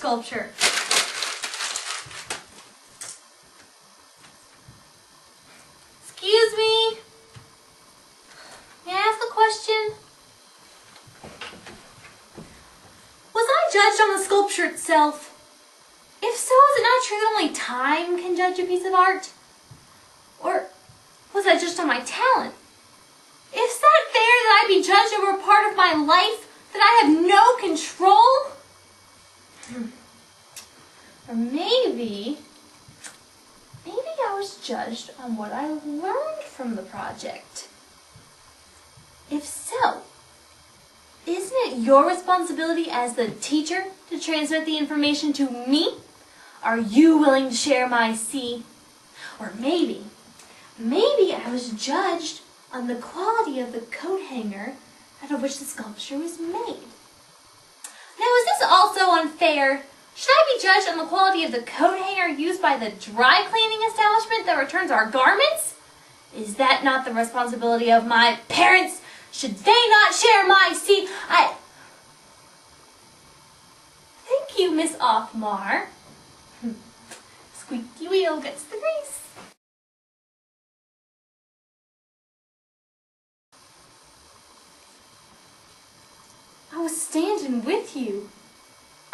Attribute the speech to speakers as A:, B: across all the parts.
A: sculpture. Excuse me? May I ask a question? Was I judged on the sculpture itself? If so, is it not true that only time can judge a piece of art? Or was I judged on my talent? Is that fair that I be judged over a part of my life that I have no control? Or maybe I was judged on what I learned from the project. If so, isn't it your responsibility as the teacher to transmit the information to me? Are you willing to share my see? Or maybe I was judged on the quality of the coat hanger out of which the sculpture was made. Now, is this also unfair? Should I be judged on the quality of the coat hanger used by the dry cleaning establishment that returns our garments? Is that not the responsibility of my parents? Should they not share my see? Thank you, Miss Offmar. Squeaky wheel gets the grease. I was standing with you.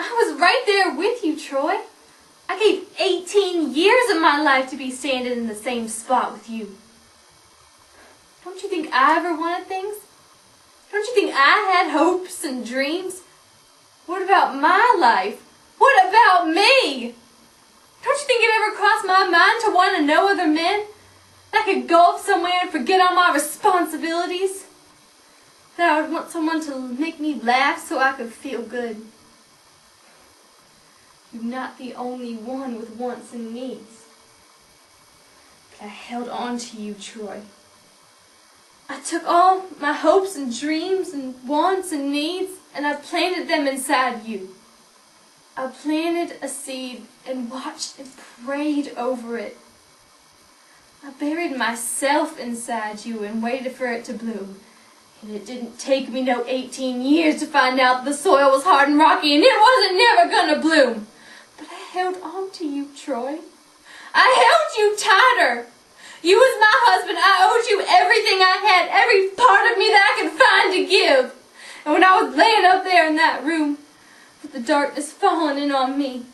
A: I was right there with you, Troy. I gave 18 years of my life to be standing in the same spot with you. Don't you think I ever wanted things? Don't you think I had hopes and dreams? What about my life? What about me? Don't you think it ever crossed my mind to want to know other men? That I could go off somewhere and forget all my responsibilities? That I would want someone to make me laugh so I could feel good? You're not the only one with wants and needs. But I held on to you, Troy. I took all my hopes and dreams and wants and needs and I planted them inside you. I planted a seed and watched and prayed over it. I buried myself inside you and waited for it to bloom. And it didn't take me no 18 years to find out the soil was hard and rocky and it wasn't never gonna bloom. But I held on to you, Troy. I held you tighter. You was my husband. I owed you everything I had, every part of me that I could find to give. And when I was laying up there in that room, with the darkness falling in on me,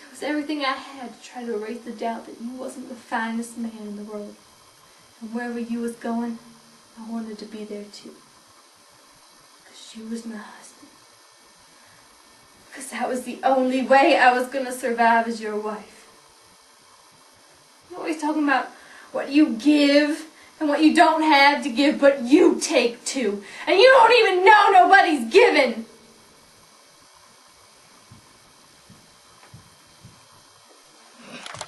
A: it was everything I had to try to erase the doubt that you wasn't the finest man in the world. And wherever you was going, I wanted to be there too. Because you was my husband. Because that was the only way I was going to survive as your wife. You're always talking about what you give and what you don't have to give, but you take too. And you don't even know nobody